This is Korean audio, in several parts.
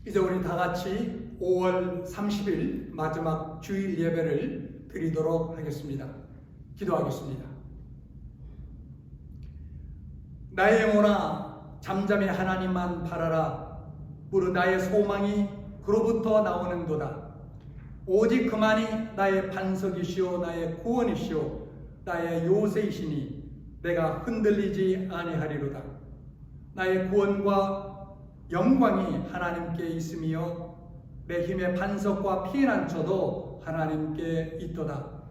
이제 우리 다 같이 5월 30일 마지막 주일 예배를 드리도록 하겠습니다. 기도하겠습니다. 나의 영혼아 잠잠히 하나님만 바라라. 무릇 나의 소망이 그로부터 나오는도다. 오직 그만이 나의 반석이시오 나의 구원이시오 나의 요새이시니 내가 흔들리지 아니하리로다. 나의 구원과 영광이 하나님께 있으며 내 힘의 반석과 피난처도 하나님께 있도다.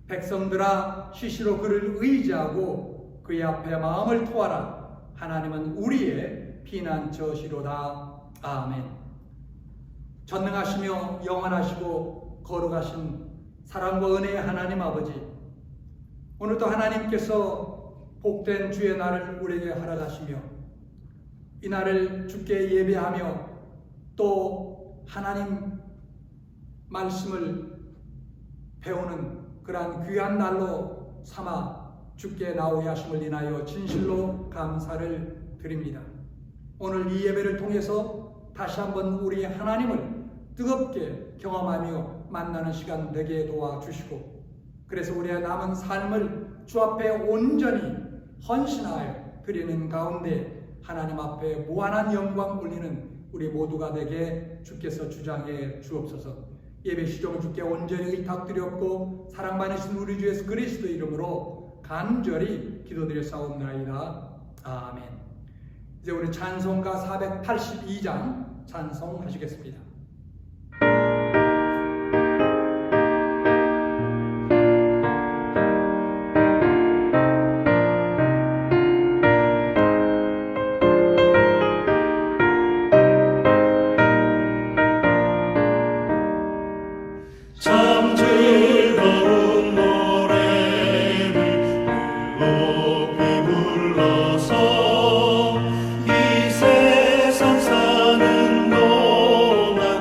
백성들아 시시로 그를 의지하고 그의 앞에 마음을 토하라. 하나님은 우리의 피난처시로다. 아멘. 전능하시며 영원하시고 거룩하신 사랑과 은혜의 하나님 아버지, 오늘도 하나님께서 복된 주의 날을 우리에게 허락하시며 이 날을 주께 예배하며 또 하나님 말씀을 배우는 그러한 귀한 날로 삼아 주께 나오게 하심을 인하여 진실로 감사를 드립니다. 오늘 이 예배를 통해서 다시 한번 우리 하나님을 뜨겁게 경험하며 만나는 시간 되게 도와주시고, 그래서 우리의 남은 삶을 주 앞에 온전히 헌신하여 드리는 가운데 하나님 앞에 무한한 영광 올리는 우리 모두가 되게 주께서 주장해 주옵소서. 예배 시종을 주께 온전히 의탁드렸고 사랑 많으신 우리 주 예수 그리스도 이름으로 간절히 기도드렸사옵나이다. 아멘. 이제 우리 찬송가 482장 찬송하시겠습니다. 이 세상 사는 동안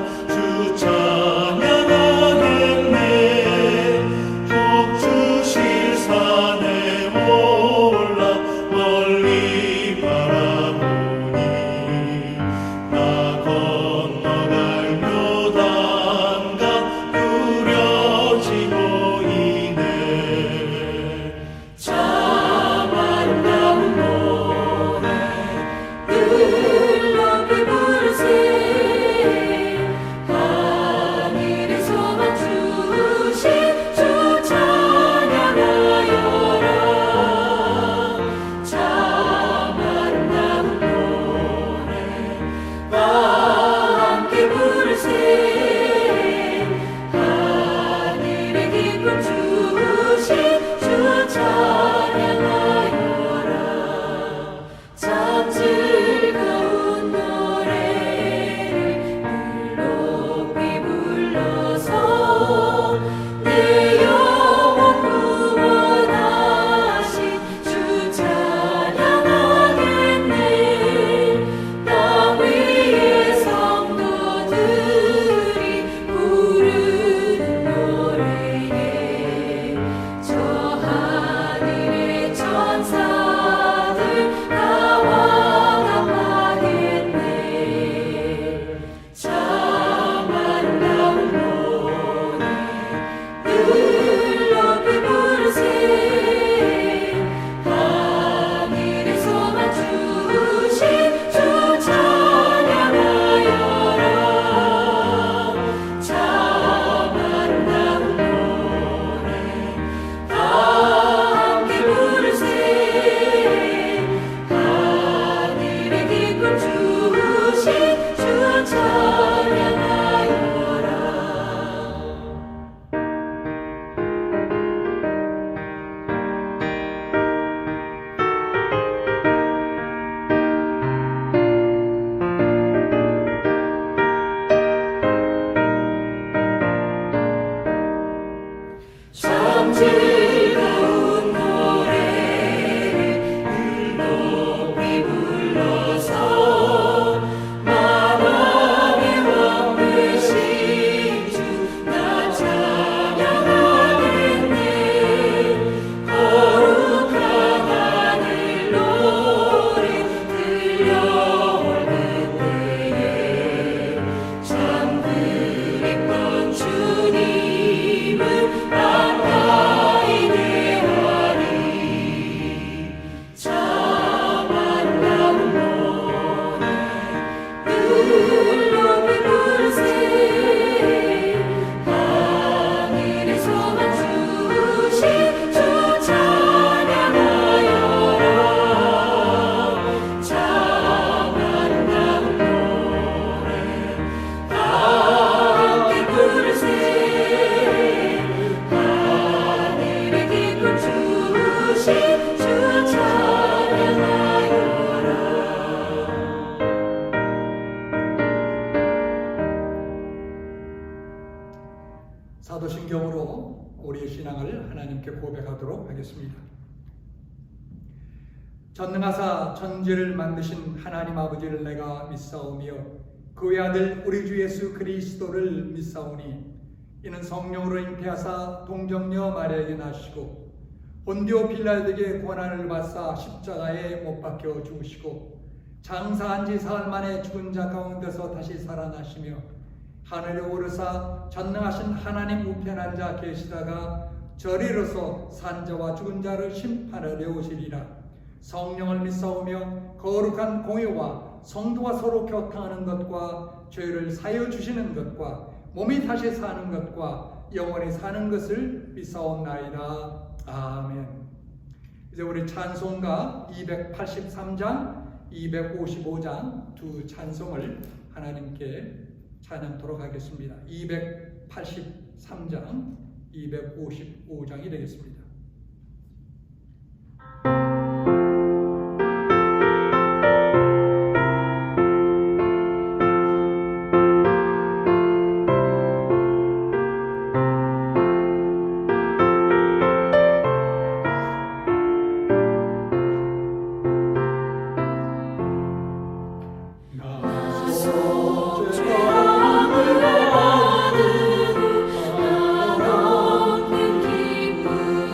하나님께 고백하도록 하겠습니다. 전능하사 천지를 만드신 하나님 아버지를 내가 믿사오며 그의 아들 우리 주 예수 그리스도를 믿사오니 이는 성령으로 잉태하사 동정녀 마리아에게 나시고 본디오 빌라도에게 고난을 받사 십자가에 못 박혀 죽으시고 장사한 지 사흘 만에 죽은 자 가운데서 다시 살아나시며 하늘에 오르사 전능하신 하나님 우편한 자 계시다가 저리로서 산자와 죽은 자를 심판하려 오시리라. 성령을 믿사오며 거룩한 공회와 성도와 서로 교통하는 것과 죄를 사여 주시는 것과 몸이 다시 사는 것과 영원히 사는 것을 믿사옵나이다. 아멘. 이제 우리 찬송가 283장, 255장 두 찬송을 하나님께 찬양토록 하겠습니다. 283장, 255장이 되겠습니다. 기쁨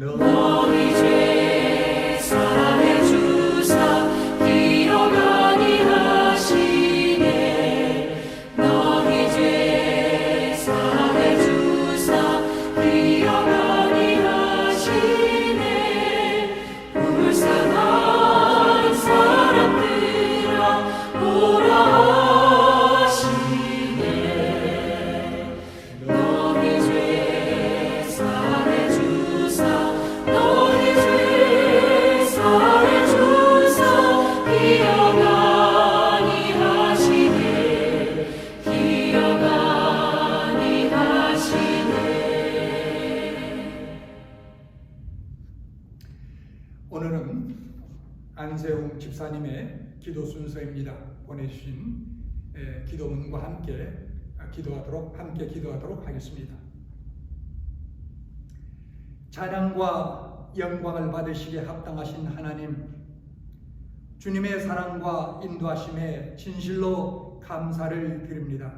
너희 죄 사해 주사 기억하니 하시네. 너희 죄 사해 주사 기억하니 하시네. 불쌍한 사람들아 오라 하시네. 너희 죄 사해 주사 너희 죄 사해 주사 기억하니 하시네. 기억하니 하시네. 오늘은 안세웅 집사님의 기도 순서입니다. 보내주신 기도문과 함께 기도하도록 하겠습니다. 찬양과 영광을 받으시기에 합당하신 하나님, 주님의 사랑과 인도하심에 진실로 감사를 드립니다.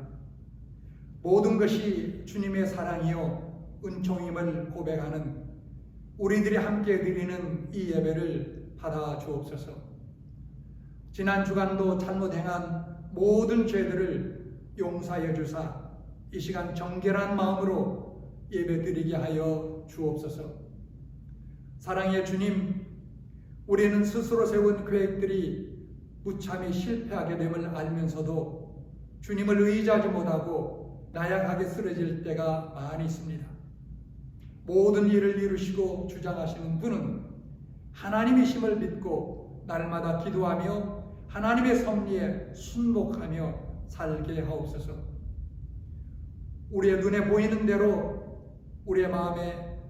모든 것이 주님의 사랑이요 은총임을 고백하는 우리들이 함께 드리는 이 예배를 받아 주옵소서. 지난 주간도 잘못 행한 모든 죄들을 용서하여 주사 이 시간 정결한 마음으로 예배드리게 하여 주옵소서. 사랑의 주님, 우리는 스스로 세운 계획들이 무참히 실패하게 됨을 알면서도 주님을 의지하지 못하고 나약하게 쓰러질 때가 많이 있습니다. 모든 일을 이루시고 주장하시는 분은 하나님이심을 믿고 날마다 기도하며 하나님의 섭리에 순복하며 살게 하옵소서. 우리의 눈에 보이는 대로 우리의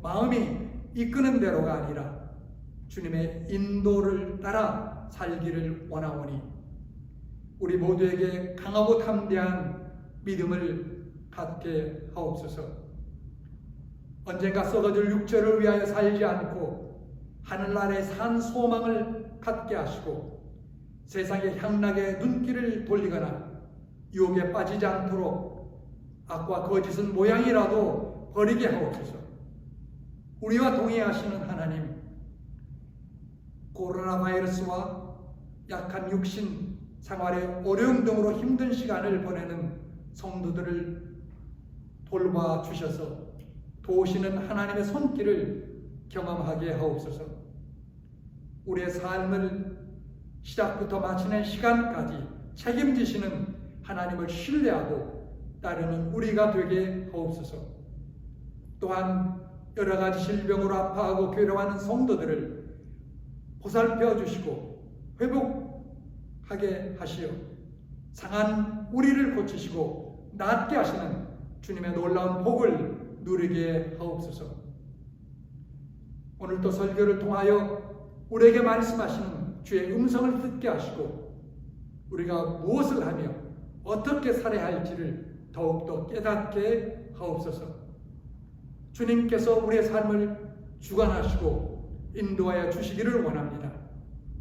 마음이 이끄는 대로가 아니라 주님의 인도를 따라 살기를 원하오니 우리 모두에게 강하고 담대한 믿음을 갖게 하옵소서. 언젠가 썩어질 육체를 위하여 살지 않고 하늘나라에 산 소망을 갖게 하시고 세상의 향락에 눈길을 돌리거나 유혹에 빠지지 않도록 악과 거짓은 모양이라도 버리게 하옵소서. 우리와 동행하시는 하나님, 코로나 바이러스와 약한 육신 생활의 어려움 등으로 힘든 시간을 보내는 성도들을 돌봐 주셔서 도우시는 하나님의 손길을 경험하게 하옵소서. 우리의 삶을 시작부터 마치는 시간까지 책임지시는 하나님을 신뢰하고 따르는 우리가 되게 하옵소서. 또한 여러 가지 질병으로 아파하고 괴로워하는 성도들을 보살펴 주시고 회복하게 하시어 상한 우리를 고치시고 낫게 하시는 주님의 놀라운 복을 누리게 하옵소서. 오늘도 설교를 통하여 우리에게 말씀하시는 주의 음성을 듣게 하시고 우리가 무엇을 하며 어떻게 살아야 할지를 더욱더 깨닫게 하옵소서. 주님께서 우리의 삶을 주관하시고 인도하여 주시기를 원합니다.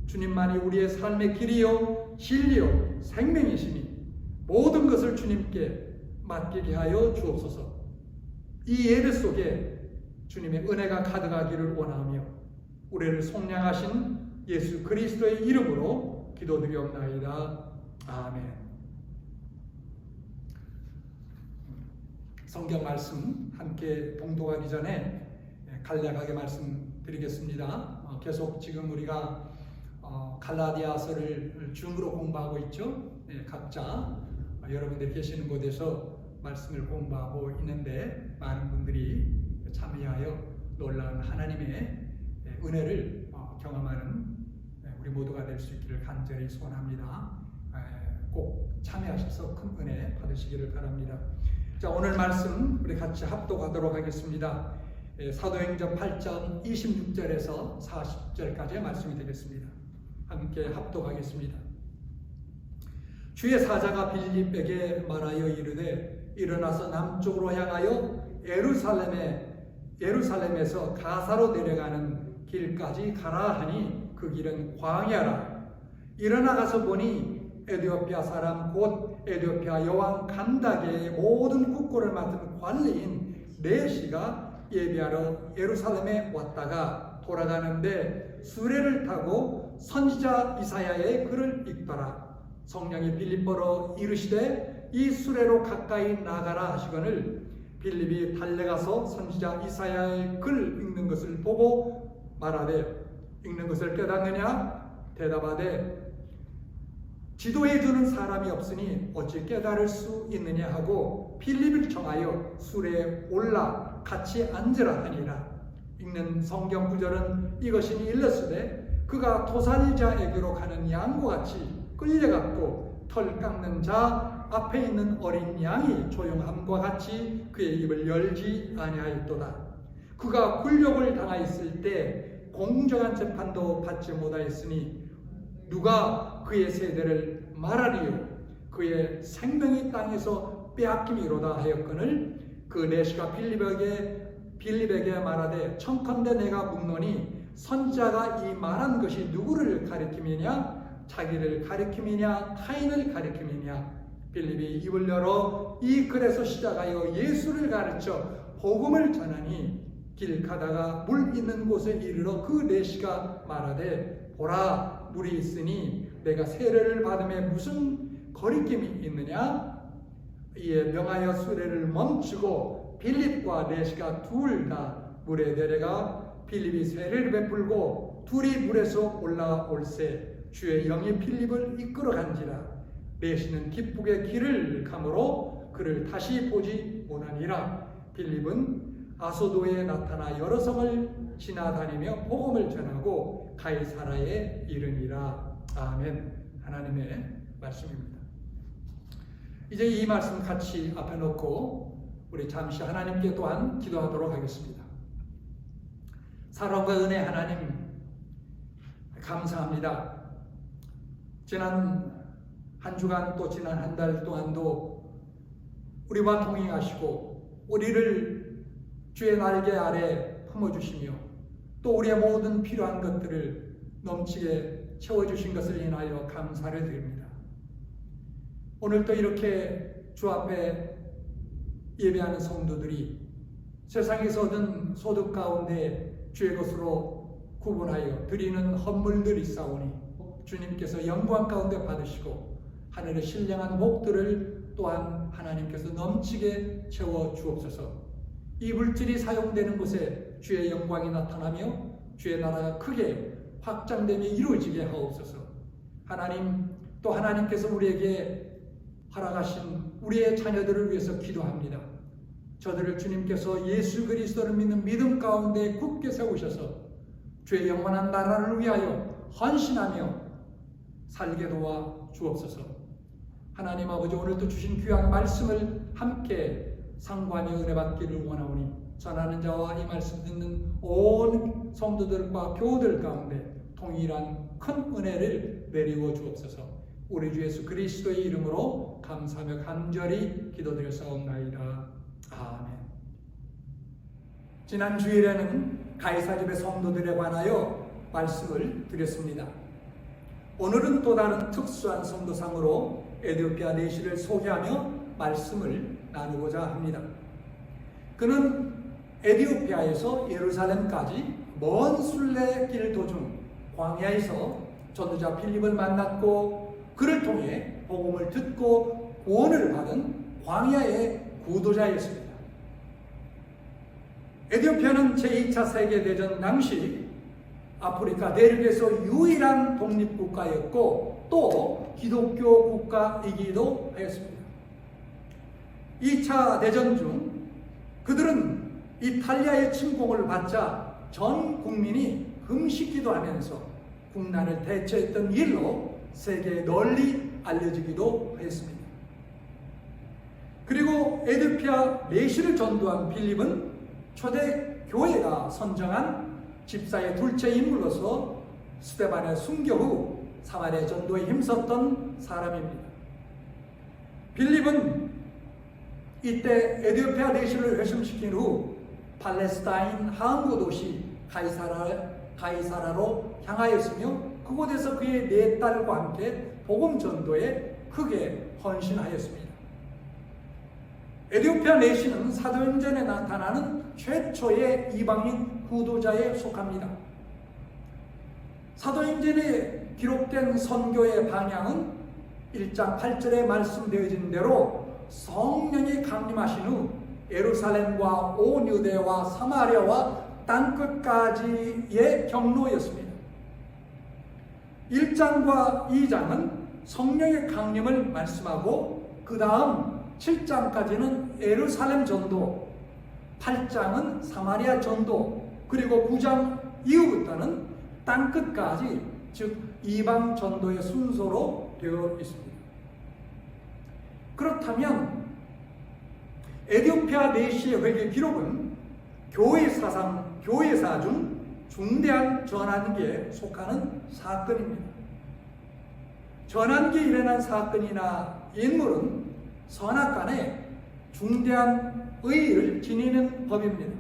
주님만이 우리의 삶의 길이요 진리요 생명이시니 모든 것을 주님께 맡기게 하여 주옵소서. 이 예배 속에 주님의 은혜가 가득하기를 원하며 우리를 속량하신 예수 그리스도의 이름으로 기도드리옵나이다. 아멘. 성경 말씀 함께 봉독하기 전에 간략하게 말씀드리겠습니다. 계속 지금 우리가 갈라디아서를 중으로 공부하고 있죠. 각자 여러분들이 계시는 곳에서 말씀을 공부하고 있는데 많은 분들이 참여하여 놀라운 하나님의 은혜를 경험하는 우리 모두가 될 수 있기를 간절히 소원합니다. 꼭 참여하셔서 큰 은혜 받으시기를 바랍니다. 자, 오늘 말씀 우리 같이 합독하도록 하겠습니다. 사도행전 8장 26절에서 40절까지의 말씀이 되겠습니다. 함께 합독하겠습니다. 주의 사자가 빌립에게 말하여 이르되 일어나서 남쪽으로 향하여 예루살렘에서 가사로 내려가는 길까지 가라 하니 그 길은 광야라. 일어나 가서 보니 에디오피아 사람 곧 에디오피아 여왕 간다게의 모든 국고를 맡은 관리인 네시가 예배하러 예루살렘에 왔다가 돌아가는데 수레를 타고 선지자 이사야의 글을 읽더라. 성령이 빌립보로 이르시되 이 수레로 가까이 나가라 하시거늘 빌립이 달려가서 선지자 이사야의 글 읽는 것을 보고 말하되 읽는 것을 깨닫느냐? 대답하되 지도해 주는 사람이 없으니 어찌 깨달을 수 있느냐 하고 빌립을 청하여 수레에 올라 같이 앉으라 하니라. 읽는 성경 구절은 이것이니 일렀으되 그가 도살자에게로 가는 양과 같이 끌려갔고 털 깎는 자 앞에 있는 어린 양이 조용함과 같이 그의 입을 열지 아니하였도다. 그가 굴욕을 당하였을 때 공정한 재판도 받지 못하였으니 누가 그의 세대를 말하리요? 그의 생명이 땅에서 빼앗김이로다 하였거늘 그 내시가 빌립에게 말하되 청컨대 내가 묻노니 선지자가 이 말한 것이 누구를 가리킴이냐? 자기를 가리킴이냐? 타인을 가리킴이냐? 빌립이 입을 열어 이 글에서 시작하여 예수를 가르쳐 복음을 전하니 길 가다가 물 있는 곳에 이르러 그 내시가 말하되 보라 물이 있으니 내가 세례를 받음에 무슨 거리낌이 있느냐? 이에 명하여 수레를 멈추고 빌립과 내시가 둘 다 물에 내려가 빌립이 세례를 베풀고 둘이 물에서 올라올세 주의 영이 빌립을 이끌어간지라. 내시는 기쁘게 길을 가므로 그를 다시 보지 못하니라. 빌립은 아소도에 나타나 여러 성을 지나다니며 복음을 전하고 가이사라에 이르니라. 아멘. 하나님의 말씀입니다. 이제 이 말씀 같이 앞에 놓고 우리 잠시 하나님께 또한 기도하도록 하겠습니다. 사랑과 은혜 하나님 감사합니다. 지난 한 주간 또 지난 한 달 동안도 우리와 동행하시고 우리를 주의 날개 아래 품어주시며 또 우리의 모든 필요한 것들을 넘치게 채워주신 것을 인하여 감사를 드립니다. 오늘도 이렇게 주 앞에 예배하는 성도들이 세상에서 얻은 소득 가운데 주의 것으로 구분하여 드리는 헌물들이 있사오니 주님께서 영광 가운데 받으시고 하늘의 신령한 복들을 또한 하나님께서 넘치게 채워 주옵소서. 이 물질이 사용되는 곳에 주의 영광이 나타나며 주의 나라가 크게 확장되며 이루어지게 하옵소서. 하나님, 또 하나님께서 우리에게 허락하신 우리의 자녀들을 위해서 기도합니다. 저들을 주님께서 예수 그리스도를 믿는 믿음 가운데 굳게 세우셔서 주의 영원한 나라를 위하여 헌신하며 살게 도와 주옵소서. 하나님 아버지, 오늘도 주신 귀한 말씀을 함께 상고하며 은혜 받기를 원하오니 전하는 자와 이 말씀 듣는 온 성도들과 교우들 가운데 동일한 큰 은혜를 내리워 주옵소서. 우리 주 예수 그리스도의 이름으로 감사하며 간절히 기도드렸사옵나이다. 아멘. 지난 주일에는 가이사집의 성도들에 관하여 말씀을 드렸습니다. 오늘은 또 다른 특수한 성도상으로 에디오피아 내시를 소개하며 말씀을 나누고자 합니다. 그는 에디오피아에서 예루살렘까지 먼 순례길 도중 광야에서 전도자 빌립을 만났고 그를 통해 복음을 듣고 구원을 받은 광야의 구도자였습니다. 에디오피아는 제2차 세계대전 당시 아프리카 대륙에서 유일한 독립국가였고 또 기독교 국가이기도 하였습니다. 2차 대전 중 그들은 이탈리아의 침공을 받자 전 국민이 금식기도하면서 국난을 대처했던 일로 세계에 널리 알려지기도 했습니다. 그리고 에디오피아 내시를 전도한 빌립은 초대 교회가 선정한 집사의 둘째 인물로서 스데반의 순교 후 사마리아 전도에 힘썼던 사람입니다. 빌립은 이때 에디오피아 내시를 회심시킨 후 팔레스타인 항구 도시 가이사라로 향하였으며 그곳에서 그의 4딸과 함께 복음 전도에 크게 헌신하였습니다. 에디오피아 내시는 사도행전에 나타나는 최초의 이방인 후도자에 속합니다. 사도행전에 기록된 선교의 방향은 1장 8절에 말씀되어진 대로 성령이 강림하신 후 예루살렘과 온 유대와 사마리아와 땅끝까지의 경로였습니다. 1장과 2장은 성령의 강림을 말씀하고 그 다음 7장까지는 예루살렘 전도, 8장은 사마리아 전도, 그리고 9장 이후부터는 땅끝까지, 즉 이방 전도의 순서로 되어 있습니다. 그렇다면 에디오피아 내시의 회개 기록은 교회 사상, 교회사 중 중대한 전환기에 속하는 사건입니다. 전환기에 일어난 사건이나 인물은 선악간에 중대한 의의를 지니는 법입니다.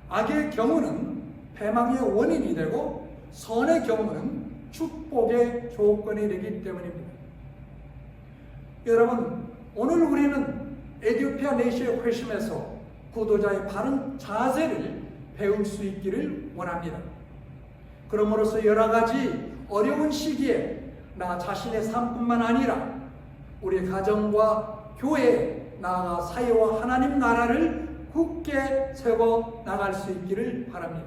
악의 경우는 패망의 원인이 되고 선의 경우는 축복의 조건이 되기 때문입니다. 여러분, 오늘 우리는 에디오피아 내시의 회심에서 구도자의 바른 자세를 배울 수 있기를 원합니다. 그러므로서 여러 가지 어려운 시기에 나 자신의 삶뿐만 아니라 우리 가정과 교회, 나아가 사회와 하나님 나라를 굳게 세워 나갈 수 있기를 바랍니다.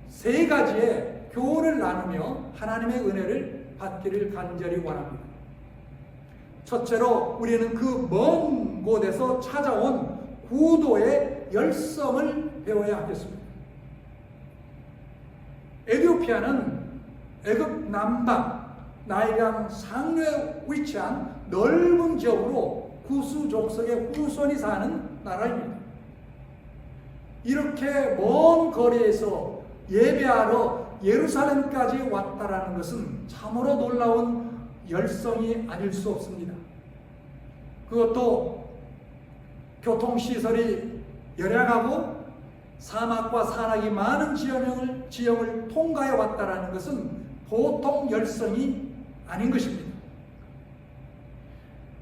세 가지의 교훈을 나누며 하나님의 은혜를 받기를 간절히 원합니다. 첫째로 우리는 그 먼 곳에서 찾아온 구도의 열성을 배워야 하겠습니다. 에디오피아는 애굽 남방 나일강 상류에 위치한 넓은 지역으로 구수 족속의 후손이 사는 나라입니다. 이렇게 먼 거리에서 예배하러 예루살렘까지 왔다라는 것은 참으로 놀라운 열성이 아닐 수 없습니다. 그것도 교통시설이 열악하고 사막과 산악이 많은 지형을 통과해 왔다라는 것은 보통 열성이 아닌 것입니다.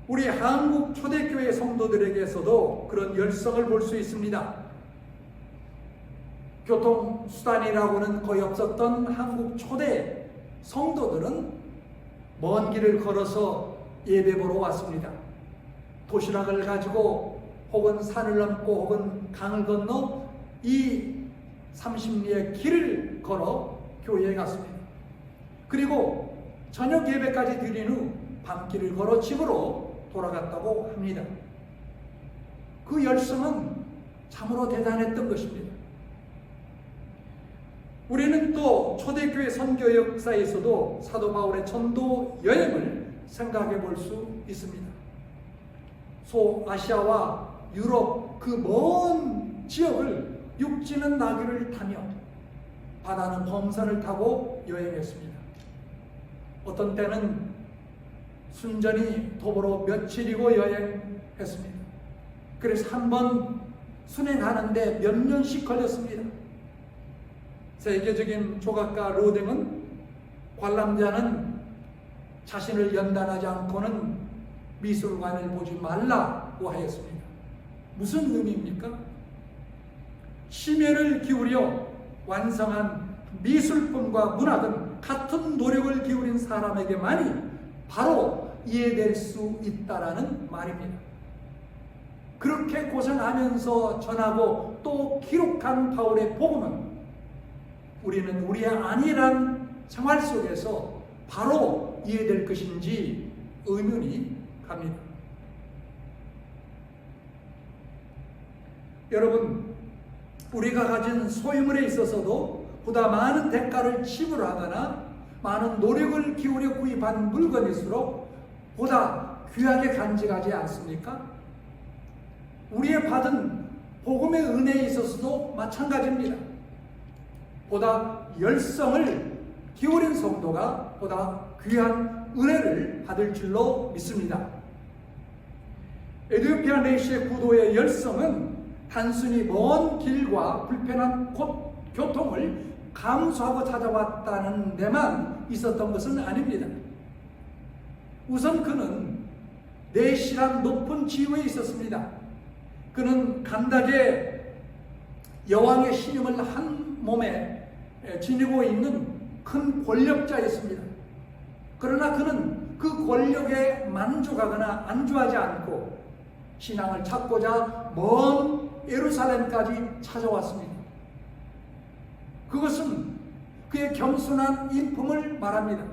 우리 한국 초대교회 성도들에게서도 그런 열성을 볼 수 있습니다. 교통수단이라고는 거의 없었던 한국 초대 성도들은 먼 길을 걸어서 예배보러 왔습니다. 도시락을 가지고 혹은 산을 넘고 혹은 강을 건너 이 30리의 길을 걸어 교회에 갔습니다. 그리고 저녁 예배까지 드린 후 밤길을 걸어 집으로 돌아갔다고 합니다. 그 열성은 참으로 대단했던 것입니다. 우리는 또 초대교회 선교 역사에서도 사도 바울의 전도 여행을 생각해 볼 수 있습니다. 소아시아와 유럽 그 먼 지역을 육지는 나귀를 타며 바다는 범선을 타고 여행했습니다. 어떤 때는 순전히 도보로 며칠이고 여행했습니다. 그래서 한 번 순행하는데 몇 년씩 걸렸습니다. 세계적인 조각가 로댕은 관람자는 자신을 연단하지 않고는 미술관을 보지 말라고 하였습니다. 무슨 의미입니까? 심혈을 기울여 완성한 미술품과 문학은 같은 노력을 기울인 사람에게만이 바로 이해될 수 있다라는 말입니다. 그렇게 고생하면서 전하고 또 기록한 바울의 복음은 우리는 우리의 안일한 생활 속에서 바로 이해될 것인지 의문이 갑니다. 여러분, 우리가 가진 소유물에 있어서도 보다 많은 대가를 지불하거나 많은 노력을 기울여 구입한 물건일수록 보다 귀하게 간직하지 않습니까? 우리의 받은 복음의 은혜에 있어서도 마찬가지입니다. 보다 열성을 기울인 성도가 보다 귀한 은혜를 받을 줄로 믿습니다. 에디오피아 내시의 구도의 열성은 단순히 먼 길과 불편한 교통을 감수하고 찾아왔다는 데만 있었던 것은 아닙니다. 우선 그는 내시란 높은 지위에 있었습니다. 그는 간닥의 여왕의 신임을 한 몸에 지니고 있는 큰 권력자였습니다. 그러나 그는 그 권력에 만족하거나 안주하지 않고 신앙을 찾고자 먼 예루살렘까지 찾아왔습니다. 그것은 그의 겸손한 인품을 말합니다.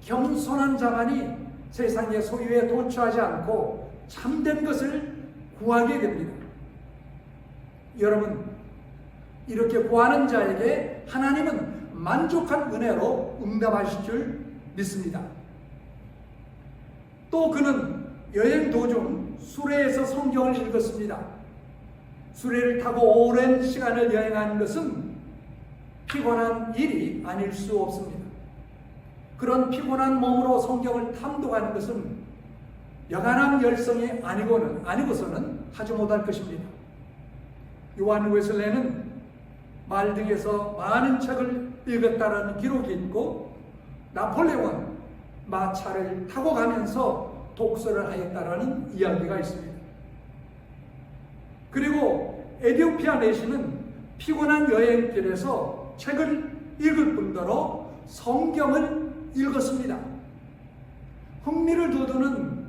겸손한 자만이 세상의 소유에 도취하지 않고 참된 것을 구하게 됩니다. 여러분, 이렇게 구하는 자에게 하나님은 만족한 은혜로 응답하실 줄 믿습니다. 또 그는 여행 도중 수레에서 성경을 읽었습니다. 수레를 타고 오랜 시간을 여행하는 것은 피곤한 일이 아닐 수 없습니다. 그런 피곤한 몸으로 성경을 탐독하는 것은 여간한 열성이 아니고서는 하지 못할 것입니다. 요한 웨슬레는 말 등에서 많은 책을 읽었다는 기록이 있고, 나폴레옹은 마차를 타고 가면서 독서를 하였다라는 이야기가 있습니다. 그리고 에디오피아 내시는 피곤한 여행길에서 책을 읽을 뿐더러 성경을 읽었습니다. 흥미를 돋우는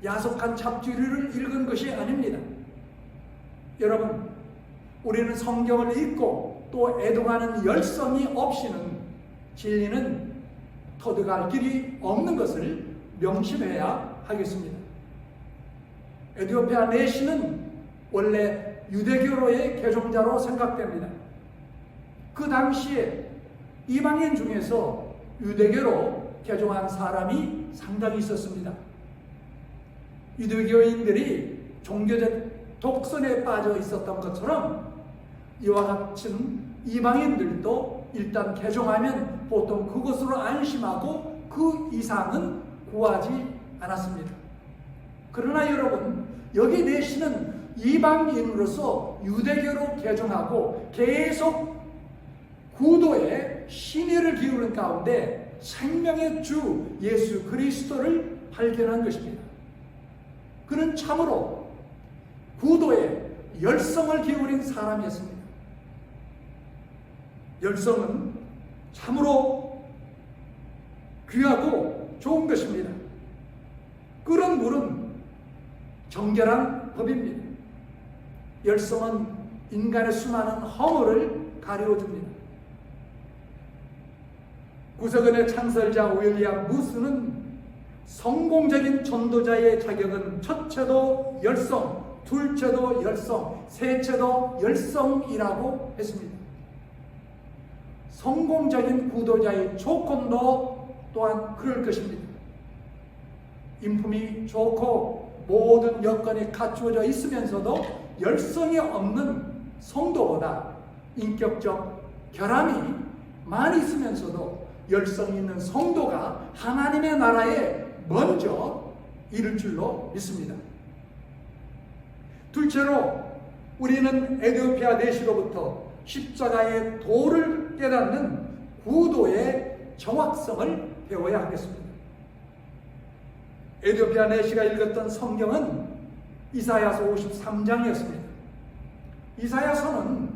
야속한 잡지를 읽은 것이 아닙니다. 여러분, 우리는 성경을 읽고 또 애동하는 열성이 없이는 진리는 터득할 길이 없는 것을 명심해야 하겠습니다. 에디오피아 내시는 원래 유대교로의 개종자로 생각됩니다. 그 당시에 이방인 중에서 유대교로 개종한 사람이 상당히 있었습니다. 유대교인들이 종교적 독선에 빠져 있었던 것처럼 이와 같은 이방인들도 일단 개종하면 보통 그것으로 안심하고 그 이상은 구하지 않았습니다. 그러나 여러분, 여기 내시는 이방인으로서 유대교로 개종하고 계속 구도에 신의를 기울인 가운데 생명의 주 예수 그리스도를 발견한 것입니다. 그는 참으로 구도에 열성을 기울인 사람이었습니다. 열성은 참으로 귀하고 좋은 것입니다. 끓은 물은 정결한 법입니다. 열성은 인간의 수많은 허물을 가려줍니다. 구석은의 창설자 윌리엄 무스는 성공적인 전도자의 자격은 첫째도 열성, 둘째도 열성, 셋째도 열성이라고 했습니다. 성공적인 구도자의 조건도 또한 그럴 것입니다. 인품이 좋고 모든 여건이 갖추어져 있으면서도 열성이 없는 성도보다 인격적 결함이 많이 있으면서도 열성이 있는 성도가 하나님의 나라에 먼저 이를 줄로 믿습니다. 둘째로, 우리는 에디오피아 내시로부터 십자가의 도를 깨닫는 구도의 정확성을 배워야 하겠습니다. 에디오피아 내시가 읽었던 성경은 이사야서 53장이었습니다. 이사야서는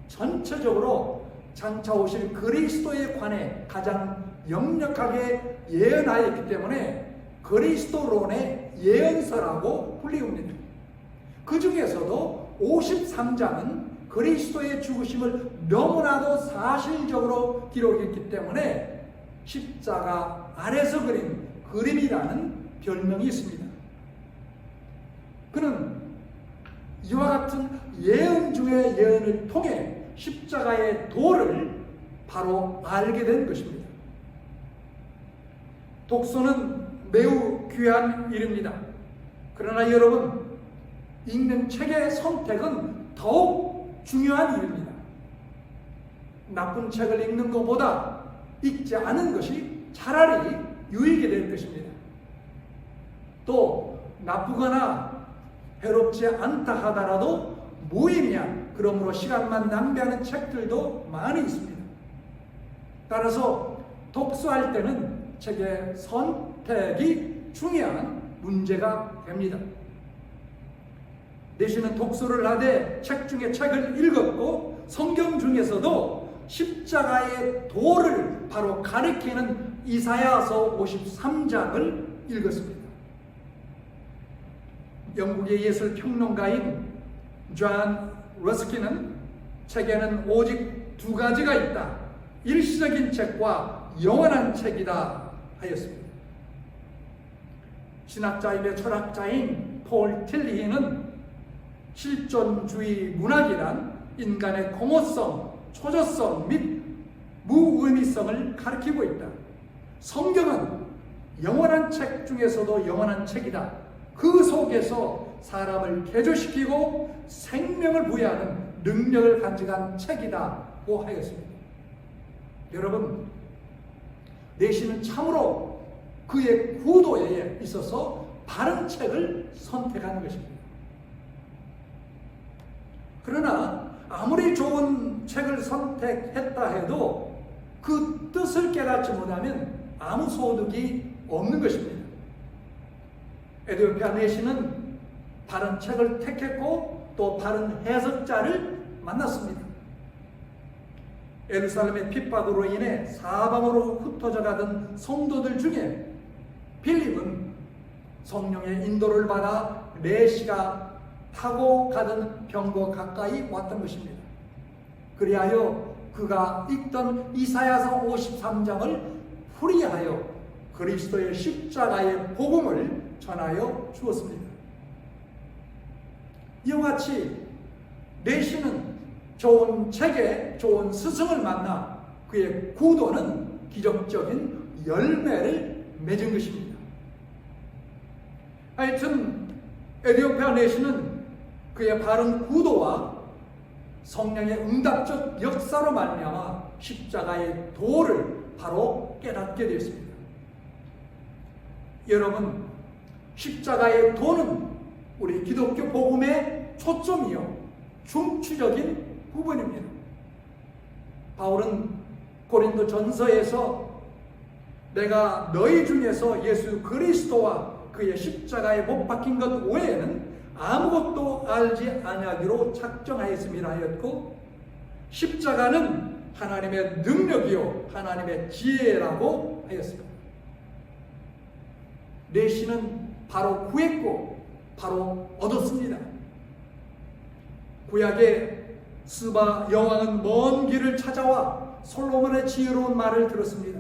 전체적으로 장차 오실 그리스도에 관해 가장 역력하게 예언하였기 때문에 그리스도론의 예언서라고 불리웁니다. 그 중에서도 53장은 그리스도의 죽으심을 너무나도 사실적으로 기록했기 때문에 십자가 아래서 그린 그림이라는 별명이 있습니다. 그는 이와 같은 예언 중의 예언을 통해 십자가의 도를 바로 알게 된 것입니다. 독서는 매우 귀한 일입니다. 그러나 여러분, 읽는 책의 선택은 더욱 중요한 일입니다. 나쁜 책을 읽는 것보다 읽지 않은 것이 차라리 유익이 될 것입니다. 또 나쁘거나 해롭지 않다 하더라도 무의미한, 그러므로 시간만 낭비하는 책들도 많이 있습니다. 따라서 독서할 때는 책의 선택이 중요한 문제가 됩니다. 내시는 독서를 하되 책 중에 책을 읽었고 성경 중에서도 십자가의 도를 바로 가리키는 이사야서 53장을 읽었습니다. 영국의 예술 평론가인 존 러스키는 책에는 오직 두 가지가 있다. 일시적인 책과 영원한 책이다 하였습니다. 신학자이며 철학자인 폴 틸리히는 실존주의 문학이란 인간의 공허성, 초조성 및 무의미성을 가리키고 있다. 성경은 영원한 책 중에서도 영원한 책이다. 그 속에서 사람을 개조시키고 생명을 부여하는 능력을 간직한 책이다고 하였습니다. 여러분, 내시는 참으로 그의 구도에 있어서 바른 책을 선택하는 것입니다. 그러나 아무리 좋은 책을 선택했다 해도 그 뜻을 깨닫지 못하면 아무 소득이 없는 것입니다. 에디오피아 내시는 바른 책을 택했고 또 바른 해석자를 만났습니다. 예루살렘의 핍박으로 인해 사방으로 흩어져 가던 성도들 중에 빌립은 성령의 인도를 받아 내시가 타고 가던 병거 가까이 왔던 것입니다. 그리하여 그가 읽던 이사야서 53장을 풀이하여 그리스도의 십자가의 복음을 전하여 주었습니다. 이와 같이 내시는 좋은 책에 좋은 스승을 만나 그의 구도는 기적적인 열매를 맺은 것입니다. 하여튼 에디오피아 내시는 그의 바른 구도와 성령의 응답적 역사로 말미암아 십자가의 도를 바로 깨닫게 되었습니다. 여러분, 십자가의 도는 우리 기독교 복음의 초점이요 중추적인 부분입니다. 바울은 고린도 전서에서 내가 너희 중에서 예수 그리스도와 그의 십자가에 못 박힌 것 외에는 아무것도 알지 아니하기로 작정하였음이라 하였고, 십자가는 하나님의 능력이요 하나님의 지혜라고 하였습니다. 내시는 바로 구했고 바로 얻었습니다. 구약의 스바 여왕은 먼 길을 찾아와 솔로몬의 지혜로운 말을 들었습니다.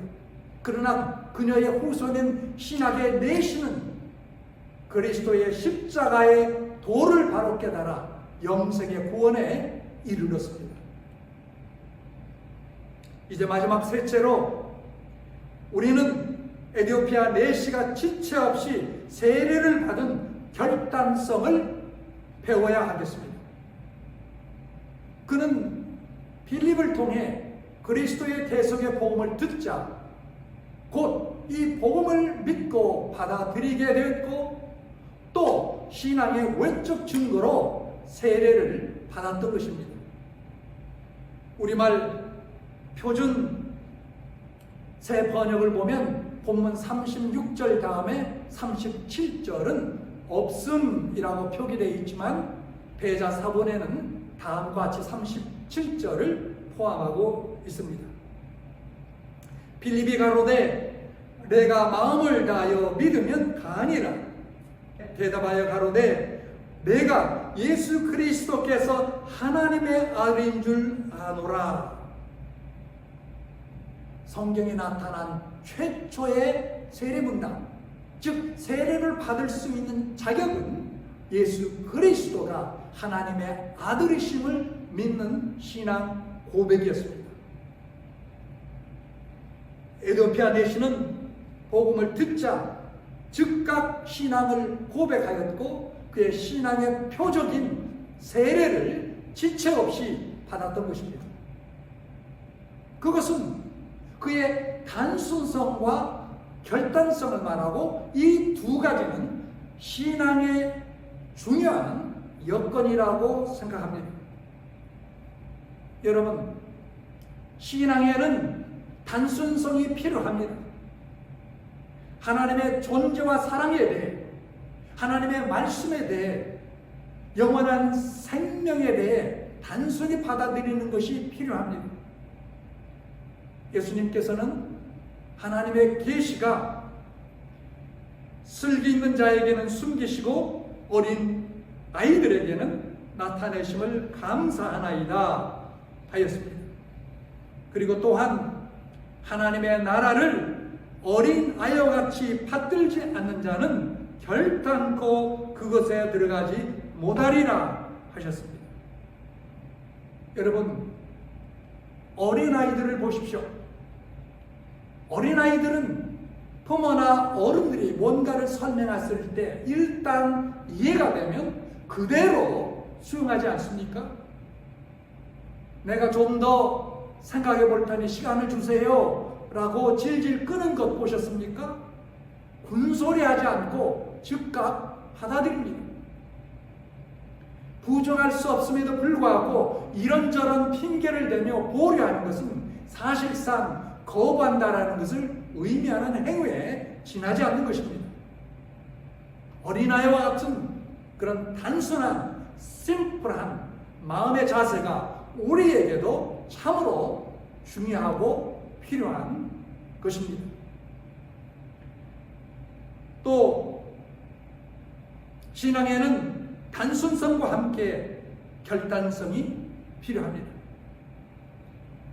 그러나 그녀의 후손인 신학의 내시는 그리스도의 십자가의 도를 바로 깨달아 영생의 구원에 이르렀습니다. 이제 마지막 셋째로 우리는 에디오피아 내시가 지체 없이 세례를 받은 결단성을 배워야 하겠습니다. 그는 빌립을 통해 그리스도의 대속의 복음을 듣자 곧 이 복음을 믿고 받아들이게 되었고 또 신앙의 외적 증거로 세례를 받았던 것입니다. 우리말 표준 새 번역을 보면 본문 36절 다음에 37절은 없음이라고 표기되어 있지만 배자 사본에는 다음과 같이 37절을 포함하고 있습니다. 빌립이 가로되 내가 마음을 다하여 믿으면 가니라. 대답하여 가로되 내가 예수 그리스도께서 하나님의 아들인 줄 아노라. 성경에 나타난 최초의 세례문답, 즉 세례를 받을 수 있는 자격은 예수 그리스도가 하나님의 아들이심을 믿는 신앙 고백이었습니다. 에디오피아 내시는 복음을 듣자 즉각 신앙을 고백하였고 그의 신앙의 표적인 세례를 지체 없이 받았던 것입니다. 그것은 그의 단순성과 결단성을 말하고 이 두 가지는 신앙의 중요한 여건이라고 생각합니다. 여러분, 신앙에는 단순성이 필요합니다. 하나님의 존재와 사랑에 대해 하나님의 말씀에 대해, 영원한 생명에 대해 단순히 받아들이는 것이 필요합니다. 예수님께서는 하나님의 계시가 슬기 있는 자에게는 숨기시고 어린 아이들에게는 나타내심을 감사하나이다 하였습니다. 그리고 또한 하나님의 나라를 어린 아이와 같이 받들지 않는 자는 결단코 그것에 들어가지 못하리라 하셨습니다. 여러분, 어린아이들을 보십시오. 어린아이들은 부모나 어른들이 뭔가를 설명했을 때 일단 이해가 되면 그대로 수용하지 않습니까? 내가 좀 더 생각해 볼 테니 시간을 주세요 라고 질질 끄는 것 보셨습니까? 군소리하지 않고 즉각 받아들입니다. 부정할 수 없음에도 불구하고 이런저런 핑계를 대며 보류하는 것은 사실상 거부한다라는 것을 의미하는 행위에 지나지 않는 것입니다. 어린아이와 같은 그런 단순한 심플한 마음의 자세가 우리에게도 참으로 중요하고 필요한 것입니다. 또 신앙에는 단순성과 함께 결단성이 필요합니다.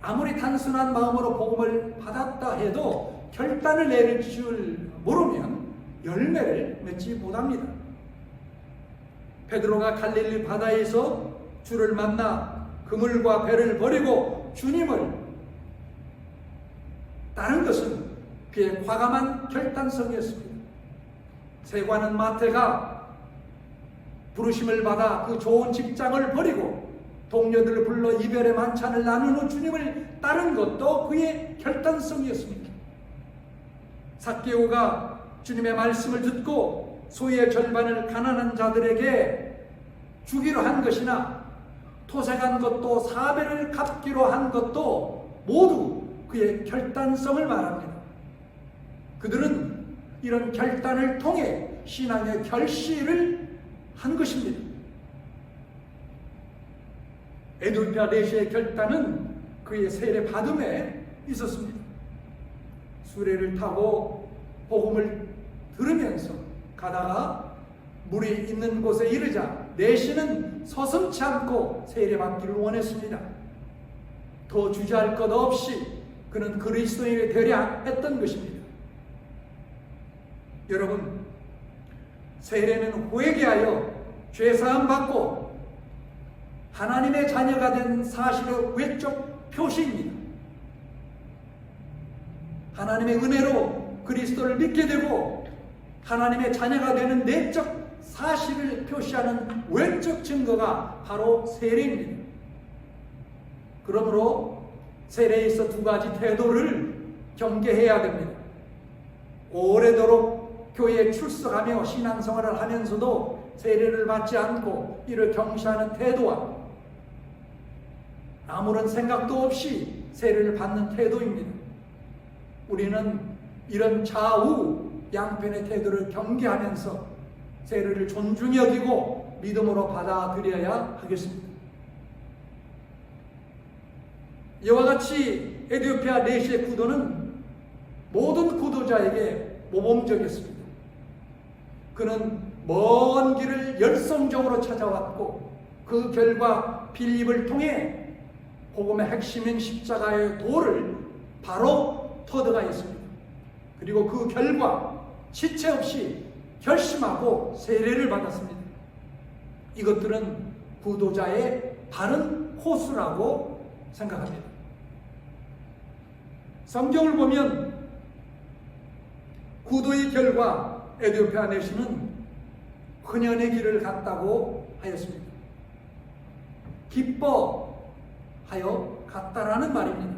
아무리 단순한 마음으로 복음을 받았다 해도 결단을 내릴 줄 모르면 열매를 맺지 못합니다. 베드로가 갈릴리 바다에서 주를 만나 그물과 배를 버리고 주님을 따른 것은 그의 과감한 결단성이었습니다. 세관은 마태가 부르심을 받아 그 좋은 직장을 버리고 동료들을 불러 이별의 만찬을 나눈 후 주님을 따른 것도 그의 결단성이었습니다. 삭개오가 주님의 말씀을 듣고 소유의 절반을 가난한 자들에게 주기로 한 것이나 토색한 것도 4배를 갚기로 한 것도 모두 그의 결단성을 말합니다. 그들은 이런 결단을 통해 신앙의 결실을 한 것입니다. 에돌피아 내시의 결단은 그의 세례 받음에 있었습니다. 수레를 타고 복음을 들으면서 가다가 물이 있는 곳에 이르자 내시는 서슴지 않고 세례 받기를 원했습니다. 더 주저할 것 없이 그는 그리스도인이 되려 했던 것입니다. 여러분, 세례는 회개하여 죄사함 받고 하나님의 자녀가 된 사실의 외적 표시입니다. 하나님의 은혜로 그리스도를 믿게 되고 하나님의 자녀가 되는 내적 사실을 표시하는 외적 증거가 바로 세례입니다. 그러므로 세례에 있어 두 가지 태도를 경계해야 됩니다. 오래도록 교회에 출석하며 신앙생활을 하면서도 세례를 받지 않고 이를 경시하는 태도와 아무런 생각도 없이 세례를 받는 태도입니다. 우리는 이런 좌우 양편의 태도를 경계하면서 세례를 존중히 여기고 믿음으로 받아들여야 하겠습니다. 이와 같이 에티오피아 내시의 구도는 모든 구도자에게 모범적이었습니다. 그는 먼 길을 열성적으로 찾아왔고 그 결과 빌립을 통해 복음의 핵심인 십자가의 도를 바로 터득하였습니다. 그리고 그 결과 지체 없이 결심하고 세례를 받았습니다. 이것들은 구도자의 바른 코스라고 생각합니다. 성경을 보면 구도의 결과 에티오피아 내시는 흔연의 길을 갔다고 하였습니다. 기뻐하여 갔다라는 말입니다.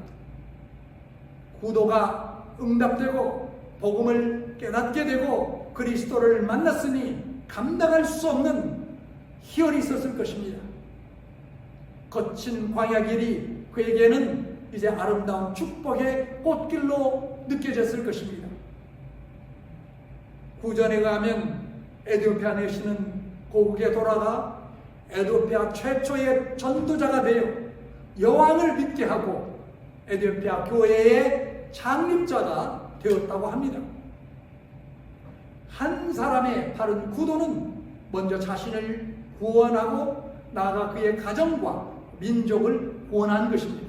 구도가 응답되고 복음을 깨닫게 되고 그리스도를 만났으니 감당할 수 없는 희열이 있었을 것입니다. 거친 광야 길이 그에게는 이제 아름다운 축복의 꽃길로 느껴졌을 것입니다. 구전에 의하면 에디오피아 내시는 고국에 돌아가 에디오피아 최초의 전도자가 되어 여왕을 믿게 하고 에디오피아 교회의 창립자가 되었다고 합니다. 한 사람의 바른 구도는 먼저 자신을 구원하고 나아가 그의 가정과 민족을 구원하는 것입니다.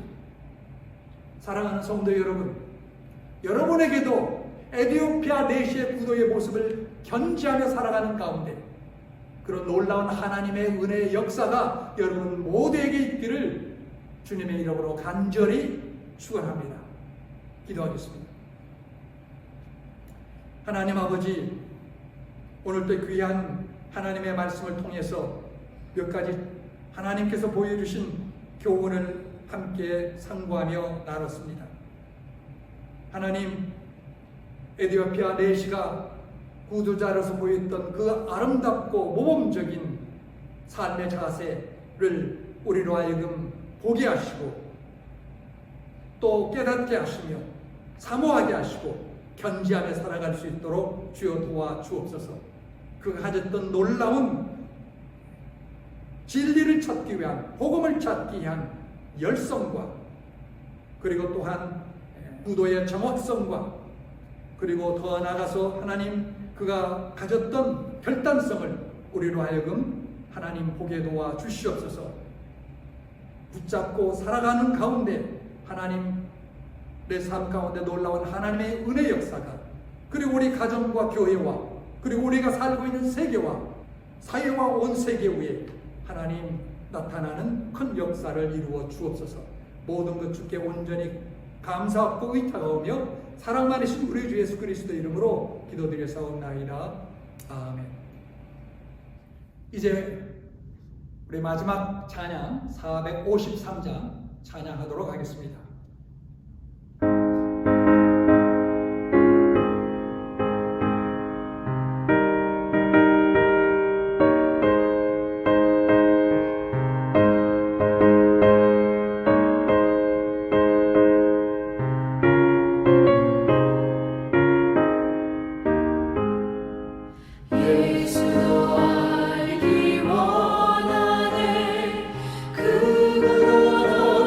사랑하는 성도 여러분, 여러분에게도 에디오피아 내시의 구도의 모습을 견지하며 살아가는 가운데 그런 놀라운 하나님의 은혜의 역사가 여러분 모두에게 있기를 주님의 이름으로 간절히 축원합니다. 기도하겠습니다. 하나님 아버지, 오늘도 귀한 하나님의 말씀을 통해서 몇 가지 하나님께서 보여주신 교훈을 함께 상고하며 나눴습니다. 하나님, 에디오피아 내시가 구두자로서 보였던 그 아름답고 모범적인 삶의 자세를 우리로 하여금 보게 하시고 또 깨닫게 하시며 사모하게 하시고 견지하며 살아갈 수 있도록 주여 도와 주옵소서. 그가 가졌던 놀라운 진리를 찾기 위한, 복음을 찾기 위한 열성과 그리고 또한 구도의 정확성과 그리고 더 나아가서 하나님 그가 가졌던 결단성을 우리로 하여금 하나님 보게 도와 주시옵소서. 붙잡고 살아가는 가운데 하나님 내 삶 가운데 놀라운 하나님의 은혜 역사가 그리고 우리 가정과 교회와 그리고 우리가 살고 있는 세계와 사회와 온 세계 위에 하나님 나타나는 큰 역사를 이루어 주옵소서. 모든 것 주께 온전히 감사하고 의탁하오며 사랑 많으신 우리 주 예수 그리스도 이름으로 기도드려사옵나이다. 아멘. 이제 우리 마지막 찬양 453장 찬양하도록 하겠습니다. 예수도 알기 원하네 그 넓은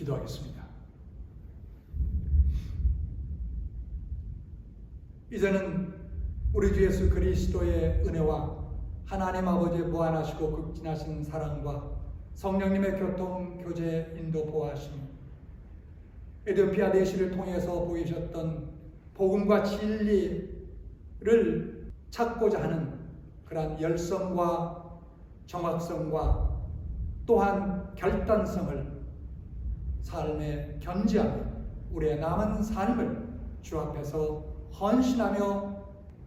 기도하겠습니다. 이제는 우리 주 예수 그리스도의 은혜와 하나님 아버지의 무한하시고 극진하신 사랑과 성령님의 교통, 교제, 인도, 보호하심이 에디오피아 내시를 통해서 보이셨던 복음과 진리를 찾고자 하는 그러한 열성과 정확성과 또한 결단성을 삶에 견지하며 우리의 남은 삶을 주 앞에서 헌신하며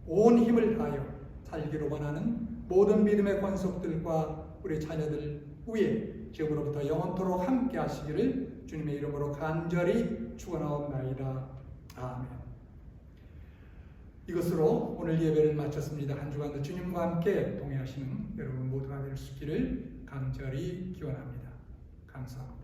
온 힘을 다하여 살기로 원하는 모든 믿음의 권속들과 우리 자녀들 위에 지금으로부터 영원토록 함께 하시기를 주님의 이름으로 간절히 축원하옵나이다. 아멘. 이것으로 오늘 예배를 마쳤습니다. 한 주간도 주님과 함께 동행하시는 여러분 모두가 될 수 있기를 간절히 기원합니다. 감사합니다.